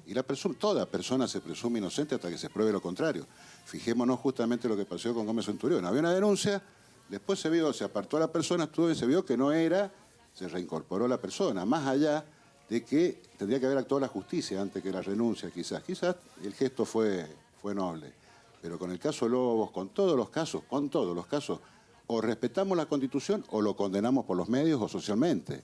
Y toda persona se presume inocente hasta que se pruebe lo contrario. Fijémonos justamente lo que pasó con Gómez Centurión. Había una denuncia, después se apartó a la persona, se vio que no era, se reincorporó la persona. Más allá de que tendría que haber actuado la justicia antes que la renuncia, quizás. Quizás el gesto fue fue noble. Pero con el caso Lobos, con todos los casos, o respetamos la Constitución o lo condenamos por los medios o socialmente.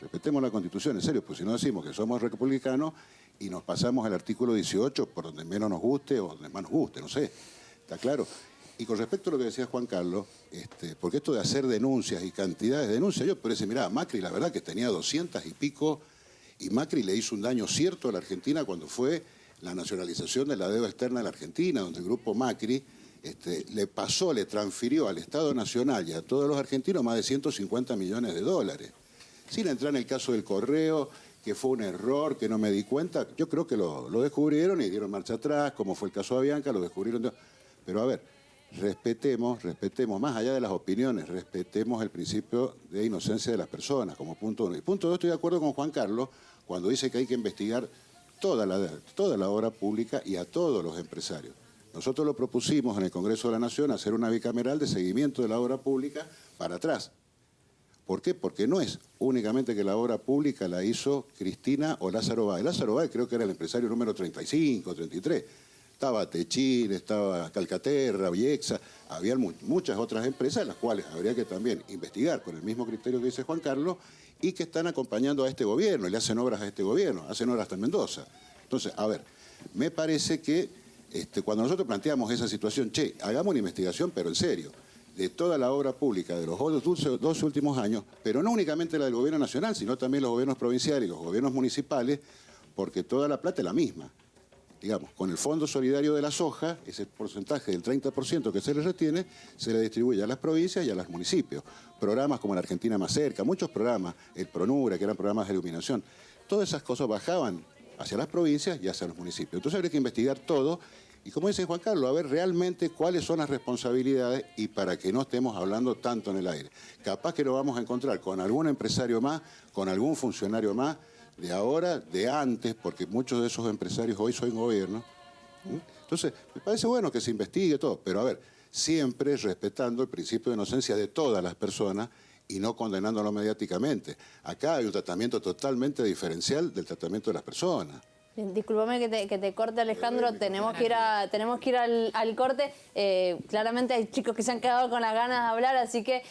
Respetemos la Constitución, en serio, pues si no decimos que somos republicanos y nos pasamos al artículo 18 por donde menos nos guste o donde más nos guste, no sé. ¿Está claro? Y con respecto a lo que decía Juan Carlos, porque esto de hacer denuncias y cantidades de denuncias, yo parece, mirá, Macri la verdad que tenía 200 y pico, y Macri le hizo un daño cierto a la Argentina cuando fue la nacionalización de la deuda externa de la Argentina, donde el grupo Macri le transfirió al Estado Nacional y a todos los argentinos más de 150 millones de dólares. Sin entrar en el caso del correo, que fue un error, que no me di cuenta, yo creo que lo descubrieron y dieron marcha atrás, como fue el caso de Avianca, lo descubrieron. Pero a ver, respetemos, más allá de las opiniones, respetemos el principio de inocencia de las personas, como punto uno. Y punto dos, estoy de acuerdo con Juan Carlos cuando dice que hay que investigar toda la obra pública y a todos los empresarios. Nosotros lo propusimos en el Congreso de la Nación hacer una bicameral de seguimiento de la obra pública para atrás. ¿Por qué? Porque no es únicamente que la obra pública la hizo Cristina o Lázaro Báez. Lázaro Báez creo que era el empresario número 35, 33. Estaba Techín, estaba Calcaterra, Viexa, había muchas otras empresas, las cuales habría que también investigar con el mismo criterio que dice Juan Carlos y que están acompañando a este gobierno, y le hacen obras a este gobierno, hacen obras hasta en Mendoza. Entonces, a ver, me parece que cuando nosotros planteamos esa situación, hagamos una investigación, pero en serio, de toda la obra pública de los 12 últimos años, pero no únicamente la del gobierno nacional, sino también los gobiernos provinciales y los gobiernos municipales, porque toda la plata es la misma. Digamos, con el Fondo Solidario de la Soja, ese porcentaje del 30% que se le retiene, se le distribuye a las provincias y a los municipios. Programas como la Argentina Más Cerca, muchos programas, el PRONURA, que eran programas de iluminación, todas esas cosas bajaban hacia las provincias y hacia los municipios. Entonces habría que investigar todo y, como dice Juan Carlos, a ver realmente cuáles son las responsabilidades y para que no estemos hablando tanto en el aire. Capaz que lo vamos a encontrar con algún empresario más, con algún funcionario más, de ahora, de antes, porque muchos de esos empresarios hoy son gobierno. Entonces, me parece bueno que se investigue todo, pero a ver, siempre respetando el principio de inocencia de todas las personas y no condenándolo mediáticamente. Acá hay un tratamiento totalmente diferencial del tratamiento de las personas. Discúlpame que te corte, Alejandro, tenemos que ir al corte. Claramente hay chicos que se han quedado con las ganas de hablar, así que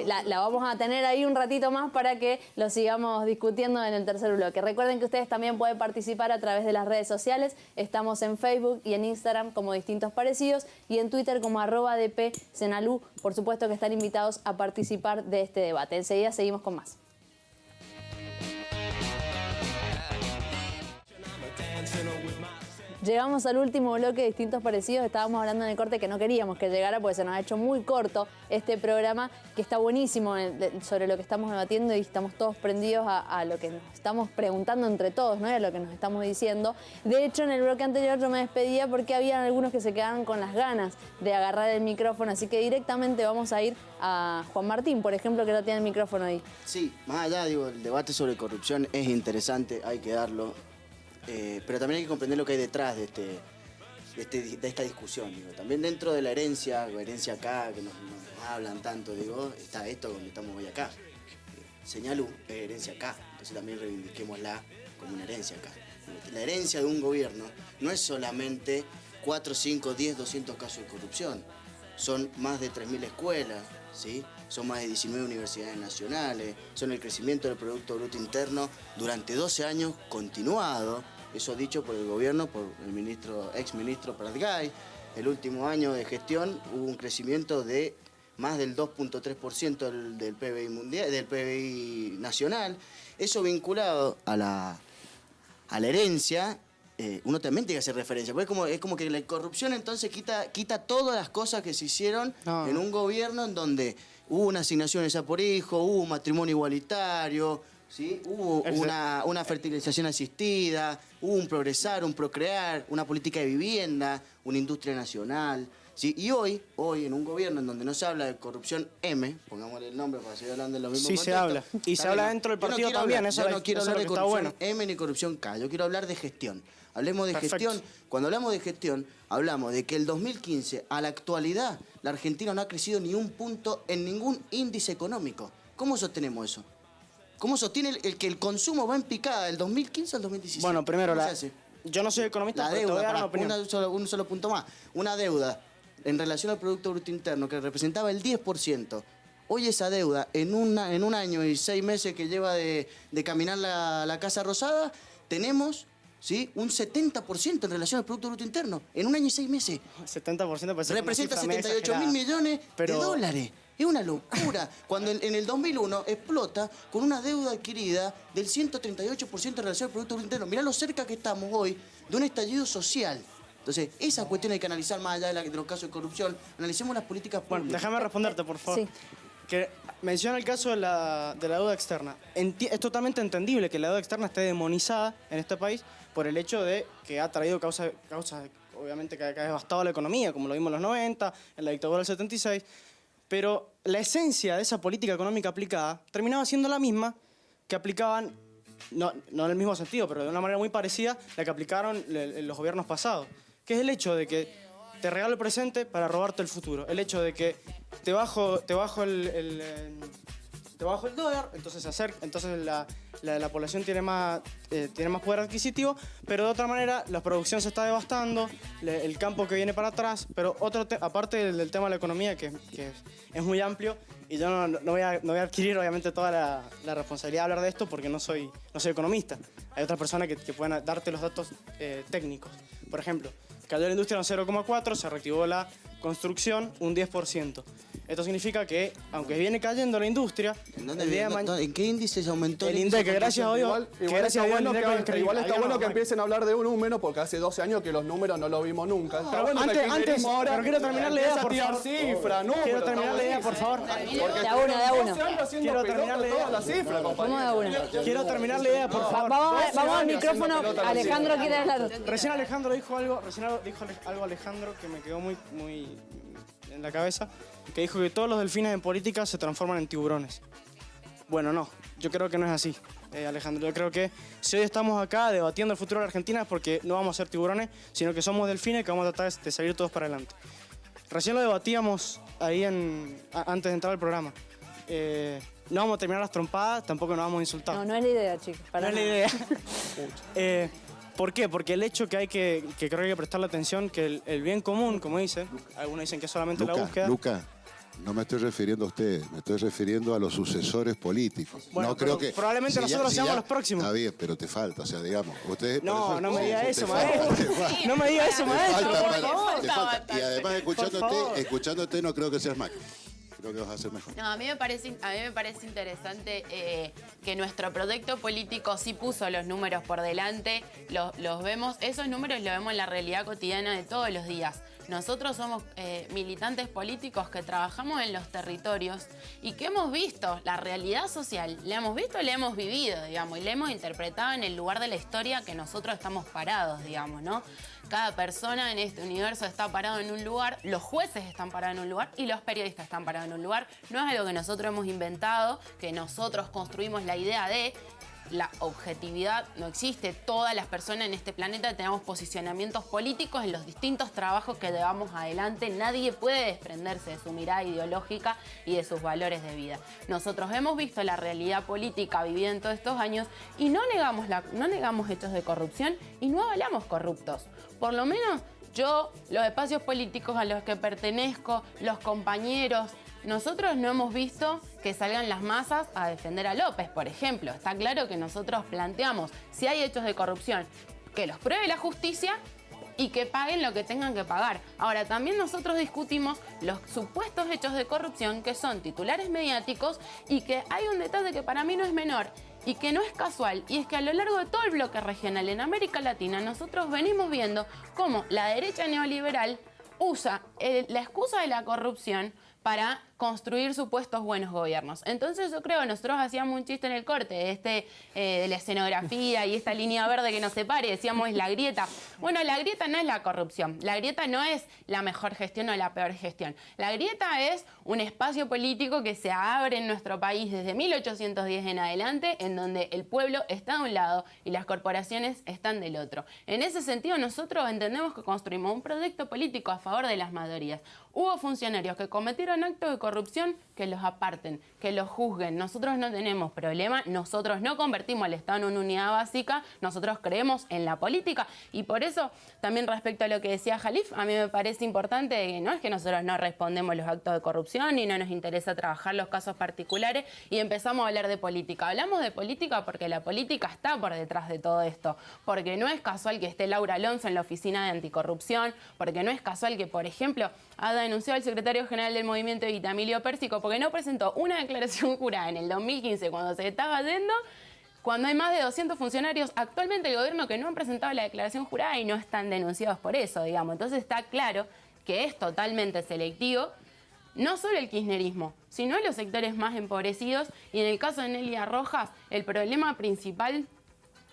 la vamos a tener ahí un ratito más para que lo sigamos discutiendo en el tercer bloque. Recuerden que ustedes también pueden participar a través de las redes sociales. Estamos en Facebook y en Instagram como Distintos Parecidos y en Twitter como @dpsenalú. Por supuesto que están invitados a participar de este debate. Enseguida seguimos con más. Llegamos al último bloque de Distintos Parecidos. Estábamos hablando en el corte que no queríamos que llegara porque se nos ha hecho muy corto este programa, que está buenísimo sobre lo que estamos debatiendo y estamos todos prendidos a lo que nos estamos preguntando entre todos, ¿no? Y a lo que nos estamos diciendo. De hecho, en el bloque anterior yo me despedía porque había algunos que se quedaban con las ganas de agarrar el micrófono, así que directamente vamos a ir a Juan Martín, por ejemplo, que no tiene el micrófono ahí. Sí, más allá, el debate sobre corrupción es interesante, hay que darlo. Pero también hay que comprender lo que hay detrás de esta discusión. También dentro de la herencia acá, que nos hablan tanto, está esto donde estamos hoy acá. Señalú es herencia acá, entonces también reivindiquémosla como una herencia acá. La herencia de un gobierno no es solamente 4, 5, 10, 200 casos de corrupción. Son más de 3.000 escuelas, ¿sí? Son más de 19 universidades nacionales, son el crecimiento del Producto Bruto Interno durante 12 años continuado, eso dicho por el gobierno, por el exministro Pratgay. El último año de gestión hubo un crecimiento de más del 2.3% del PBI mundial, del PBI nacional. Eso vinculado a la herencia, uno también tiene que hacer referencia, porque es como que la corrupción entonces quita todas las cosas que se hicieron en un gobierno en donde hubo una asignación esa por hijo, hubo un matrimonio igualitario, ¿sí? Hubo una fertilización asistida, hubo un progresar, un procrear, una política de vivienda, una industria nacional, ¿sí? Y hoy en un gobierno en donde no se habla de corrupción M, pongámosle el nombre para seguir hablando de lo mismo. Sí, se habla. Y se habla dentro del partido también. Yo no quiero hablar de corrupción M ni corrupción K, yo quiero hablar de gestión. Hablemos de gestión. Cuando hablamos de gestión, hablamos de que el 2015 a la actualidad la Argentina no ha crecido ni un punto en ningún índice económico. ¿Cómo sostenemos eso? ¿Cómo sostiene el que el consumo va en picada del 2015 al 2017? Bueno, primero yo no soy economista, La pero te voy a deuda, dar una para, opinión. un solo punto más. Una deuda en relación al Producto Bruto Interno que representaba el 10%. Hoy esa deuda, en un año y 6 meses que lleva de caminar la Casa Rosada, tenemos, ¿sí?, un 70% en relación al Producto Bruto Interno. En un año y 6 meses. 70% parece Representa una cifra medio 78.000 millones pero- de dólares. Es una locura. Cuando en el 2001 explota con una deuda adquirida del 138% en relación al Producto Bruto Interno. Mirá lo cerca que estamos hoy de un estallido social. Entonces, esa cuestión hay que analizar más allá de los casos de corrupción. Analicemos las políticas públicas. Bueno, déjame responderte, por favor. Sí. Que menciona el caso de la deuda externa. Es totalmente entendible que la deuda externa esté demonizada en este país por el hecho de que ha traído causas obviamente, que ha devastado la economía, como lo vimos en los 90, en la dictadura del 76. Pero la esencia de esa política económica aplicada terminaba siendo la misma que aplicaban, no en el mismo sentido, pero de una manera muy parecida, la que aplicaron los gobiernos pasados. Que es el hecho de que te regalo el presente para robarte el futuro. El hecho de que te bajo el dólar, entonces la población tiene más poder adquisitivo, pero de otra manera la producción se está devastando, el campo que viene para atrás, pero aparte del tema de la economía, que es muy amplio, y yo no voy a adquirir obviamente toda la responsabilidad de hablar de esto porque no soy economista. Hay otras personas que pueden darte los datos técnicos. Por ejemplo, cayó la industria en 0,4, se reactivó la construcción un 10%. Esto significa que, aunque viene cayendo la industria, ¿En qué índice se aumentó? el INDEC, que gracias a Dios, Igual está bueno que empiecen a hablar de un número, porque hace 12 años que los números no los vimos nunca. Pero bueno, antes, pero quiero terminar la idea, por favor. Quiero terminar la idea, por favor. De a uno. Quiero terminar la idea. ¿Cómo de a uno? Quiero terminar la idea, por favor. Vamos al micrófono. Alejandro quiere hablar. Recién Alejandro dijo algo Alejandro que me quedó muy en la cabeza, que dijo que todos los delfines en política se transforman en tiburones. Bueno, no, yo creo que no es así, Alejandro. Yo creo que si hoy estamos acá debatiendo el futuro de la Argentina es porque no vamos a ser tiburones, sino que somos delfines que vamos a tratar de salir todos para adelante. Recién lo debatíamos ahí antes de entrar al programa. No vamos a terminar las trompadas, tampoco nos vamos a insultar. No es la idea, chicos. No es la idea. ¿Por qué? Porque el hecho que creo que hay que prestarle atención, que el bien común, como dice, algunos dicen que es solamente la búsqueda. Luca, no me estoy refiriendo a ustedes, me estoy refiriendo a los sucesores políticos. Bueno, no creo que probablemente nosotros seamos los próximos. Está bien, pero te falta, o sea, digamos, ustedes... No me diga eso, maestro. No me diga eso, maestro, por favor. Te falta. Y además, escuchándote, no creo que seas mal. Creo que vas a hacer mejor. No, a mí me parece interesante que nuestro proyecto político sí puso los números por delante. Los vemos, esos números los vemos en la realidad cotidiana de todos los días. Nosotros somos militantes políticos que trabajamos en los territorios y que hemos visto la realidad social, la hemos visto y la hemos vivido, digamos, y la hemos interpretado en el lugar de la historia que nosotros estamos parados, digamos, ¿no? Cada persona en este universo está parado en un lugar, los jueces están parados en un lugar y los periodistas están parados en un lugar. No es algo que nosotros hemos inventado, que nosotros construimos la idea de la objetividad, no existe. Todas las personas en este planeta tenemos posicionamientos políticos en los distintos trabajos que llevamos adelante. Nadie puede desprenderse de su mirada ideológica y de sus valores de vida. Nosotros hemos visto la realidad política vivida en todos estos años y no negamos hechos de corrupción y no avalamos corruptos. Por lo menos yo, los espacios políticos a los que pertenezco, los compañeros, nosotros no hemos visto que salgan las masas a defender a López, por ejemplo. Está claro que nosotros planteamos, si hay hechos de corrupción, que los pruebe la justicia y que paguen lo que tengan que pagar. Ahora, también nosotros discutimos los supuestos hechos de corrupción que son titulares mediáticos y que hay un detalle que para mí no es menor y que no es casual, y es que a lo largo de todo el bloque regional en América Latina nosotros venimos viendo cómo la derecha neoliberal usa la excusa de la corrupción para construir supuestos buenos gobiernos. Entonces yo creo, nosotros hacíamos un chiste en el corte de la escenografía y esta línea verde que nos separe, decíamos es la grieta. Bueno, la grieta no es la corrupción, la grieta no es la mejor gestión o la peor gestión. La grieta es un espacio político que se abre en nuestro país desde 1810 en adelante, en donde el pueblo está de un lado y las corporaciones están del otro. En ese sentido, nosotros entendemos que construimos un proyecto político a favor de las mayorías. Hubo funcionarios que cometieron actos de corrupción corrupción, que los aparten, que los juzguen. Nosotros no tenemos problema, nosotros no convertimos al Estado en una unidad básica, nosotros creemos en la política y por eso también respecto a lo que decía Jalif, a mí me parece importante que no es que nosotros no respondemos los actos de corrupción y no nos interesa trabajar los casos particulares y empezamos a hablar de política. Hablamos de política porque la política está por detrás de todo esto, porque no es casual que esté Laura Alonso en la oficina de anticorrupción, porque no es casual que, por ejemplo, ha denunciado al secretario general del movimiento Evita, Emilio Pérsico, porque no presentó una declaración jurada en el 2015 cuando se estaba yendo, cuando hay más de 200 funcionarios actualmente del gobierno que no han presentado la declaración jurada y no están denunciados por eso, digamos. Entonces está claro que es totalmente selectivo, no solo el kirchnerismo, sino los sectores más empobrecidos. Y en el caso de Nelia Rojas, el problema principal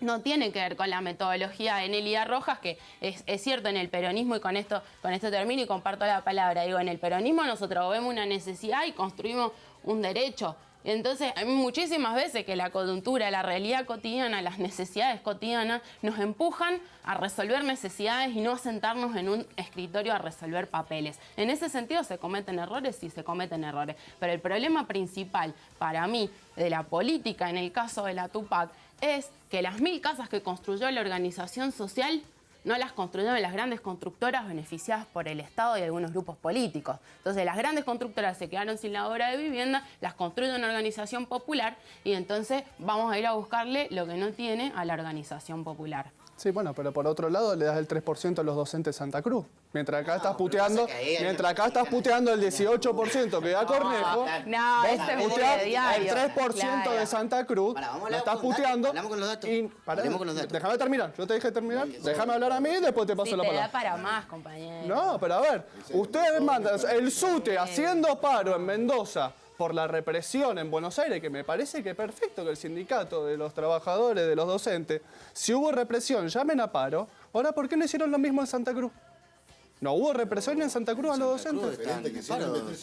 no tiene que ver con la metodología de Nelia Rojas, que es cierto en el peronismo, y con esto termino y comparto la palabra. Digo, en el peronismo nosotros vemos una necesidad y construimos un derecho. Entonces, hay muchísimas veces que la coyuntura, la realidad cotidiana, las necesidades cotidianas nos empujan a resolver necesidades y no a sentarnos en un escritorio a resolver papeles. En ese sentido, ¿se cometen errores? Sí, se cometen errores. Pero el problema principal para mí de la política, en el caso de la Tupac, es que las 1000 casas que construyó la organización social no las construyeron las grandes constructoras beneficiadas por el Estado y algunos grupos políticos. Entonces las grandes constructoras se quedaron sin la obra de vivienda, las construye una organización popular y entonces vamos a ir a buscarle lo que no tiene a la organización popular. Sí, bueno, pero por otro lado le das el 3% a los docentes de Santa Cruz. Mientras acá estás puteando, el 18% que da Cornejo, no, vos eso es puteás de diario. el 3% de Santa Cruz, lo estás puteando. Hablamos con los datos. Déjame terminar, yo te dije terminar, déjame hablar a mí y después te paso la te palabra. da para más, compañero. No, pero a ver, ustedes mandan el SUTE haciendo paro en Mendoza por la represión en Buenos Aires, que me parece que es perfecto que el sindicato de los trabajadores, de los docentes, si hubo represión, llamen a paro. Ahora, ¿por qué no hicieron lo mismo en Santa Cruz? ¿No hubo represión en Santa Cruz a los docentes?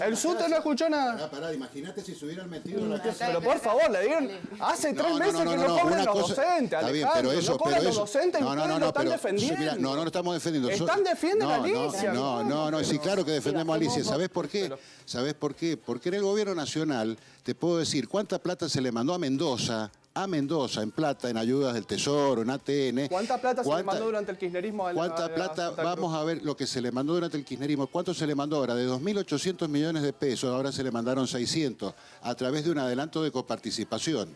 El SUTE no escuchó nada. Pará, imagínate si se hubieran metido en la casa. Pero por favor, le dieron... Hace 3 meses que no cobran los docentes, Alejandro. No cobran los docentes y ustedes lo están defendiendo. No, no lo estamos defendiendo. Están defendiendo a Alicia. No, sí, claro que defendemos a Alicia. ¿Sabés por qué? ¿Sabés por qué? Porque en el gobierno nacional, te puedo decir, ¿cuánta plata se le mandó a Mendoza? En plata, en ayudas del Tesoro, en ATN. ¿Cuánta plata se le mandó durante el kirchnerismo a la ¿Cuánta plata? Vamos a ver lo que se le mandó durante el kirchnerismo. ¿Cuánto se le mandó ahora? De 2.800 millones de pesos, ahora se le mandaron 600, a través de un adelanto de coparticipación.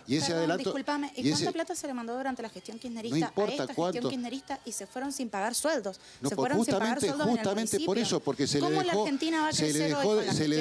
Y ese adelanto... Disculpame, ¿y cuánta plata se le mandó durante la gestión kirchnerista no importa a esta cuánto. gestión kirchnerista y se fueron sin pagar sueldos? No, se fueron sin pagar sueldos justamente por eso, porque se le dejó, se le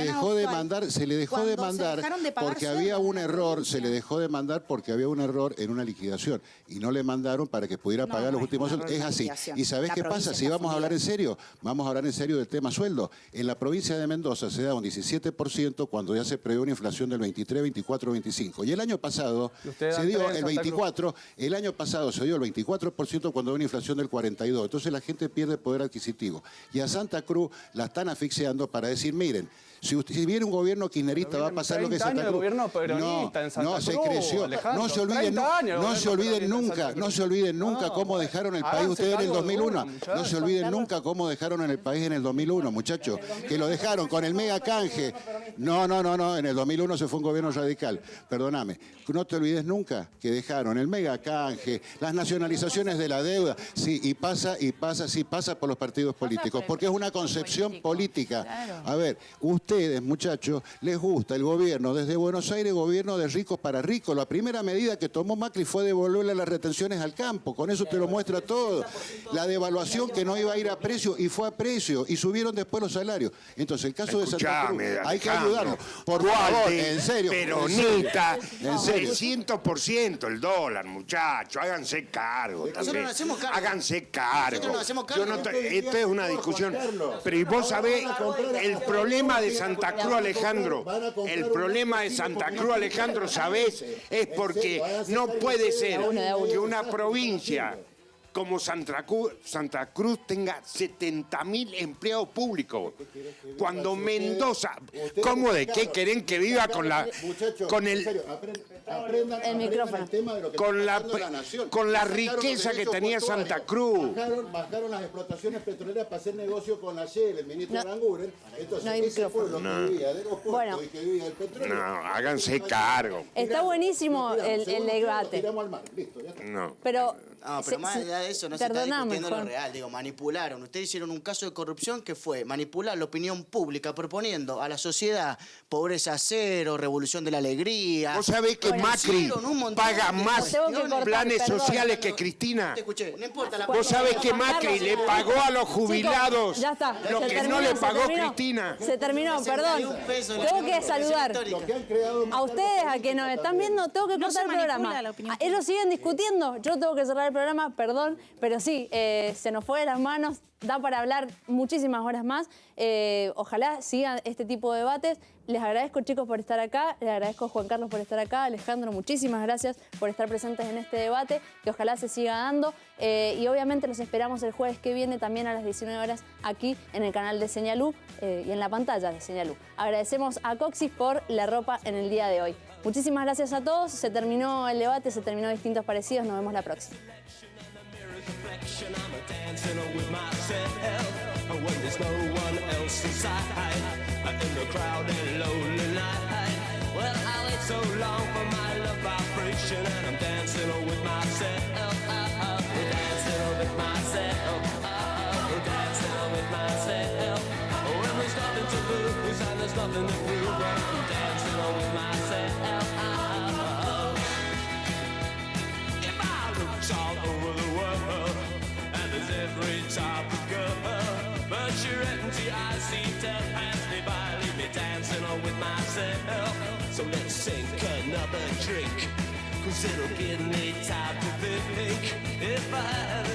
dejó de mandar porque había un error, se le dejó de mandar porque había un error en una liquidación y no le mandaron para que pudiera pagar los últimos sueldos. Es así. ¿Y sabés qué pasa? Si vamos a hablar en serio, vamos a hablar en serio del tema sueldo. En la provincia de Mendoza se da un 17% cuando ya se prevé una inflación del 23, 24, 25. Y el año pasado se dio el 24, el año pasado se dio el 24% cuando había una inflación del 42. Entonces la gente pierde poder adquisitivo. Y a Santa Cruz la están asfixiando para decir, miren, si viene un gobierno kirchnerista va a pasar lo que es Santa Cruz. No, se creció. No se olviden nunca cómo dejaron el país ustedes en el 2001. No se olviden nunca cómo dejaron en el país en el 2001, muchachos. Que lo dejaron con el mega canje. No. En el 2001 se fue un gobierno radical. Perdóname. No te olvides nunca que dejaron el mega canje, las nacionalizaciones de la deuda. Sí, y pasa por los partidos políticos. Porque es una concepción política. A ver, ustedes, muchachos, les gusta el gobierno desde Buenos Aires, gobierno de ricos para ricos. La primera medida que tomó Macri fue devolverle las retenciones al campo. Con eso te lo muestra todo. La devaluación que no iba a ir a precio y fue a precio. Y subieron después los salarios. Entonces, el caso de Santa Cruz, hay que ayudarlo. Por favor, en serio. Peronista, 300% el dólar, muchachos. Háganse cargo también. Háganse cargo. Esto es una discusión. Pero y vos sabés, el problema de Santa Cruz, Alejandro, ¿sabés? Es porque no puede ser que una provincia como Santa Cruz tenga 70.000 empleados públicos. Cuando Mendoza, ¿cómo de qué quieren que viva con la, con el, el micrófono, con la riqueza que tenía Santa Cruz? Bajaron las explotaciones petroleras para hacer negocio con la Shell, el ministro Aranguren. Entonces, ese pueblo que vivía de los puertos y que vivía del petróleo. No, háganse cargo. Está buenísimo el debate. Tiramos al mar, listo, ya está. No. Pero más allá de eso, no se está discutiendo lo real. Digo, manipularon. Ustedes hicieron un caso de corrupción que fue manipular la opinión pública proponiendo a la sociedad pobreza cero, revolución de la alegría. ¿Vos sabés que Macri paga más planes sociales que Cristina? Te escuché, no importa la. ¿Vos sabés que Macri le pagó a los jubilados ya está, lo que no le pagó Cristina? Se terminó, perdón. Tengo que saludar a ustedes, a que nos están viendo, tengo que cortar el programa. Ellos siguen discutiendo, yo tengo que cerrar el programa, perdón, pero sí, se nos fue de las manos, da para hablar muchísimas horas más. Ojalá sigan este tipo de debates. Les agradezco, chicos, por estar acá, les agradezco, Juan Carlos, por estar acá, Alejandro, muchísimas gracias por estar presentes en este debate, que ojalá se siga dando, y obviamente los esperamos el jueves que viene también a las 19 horas aquí en el canal de Señalú y en la pantalla de Señalú. Agradecemos a Coxis por la ropa en el día de hoy. Muchísimas gracias a todos, se terminó el debate, se terminó Distintos Parecidos, nos vemos la próxima. In the crowded, lonely night. Well, I wait so long for my love vibration, and I'm dancing with myself. Dancing with myself. Dancing with myself. When there's nothing to lose and there's nothing to prove, I'm dancing with myself. If I look all over the world, and there's every type of girl, but you're empty, I see death pass me by, leave me dancing on with myself. So let's sink another drink, 'cause it'll give me time to think. If I had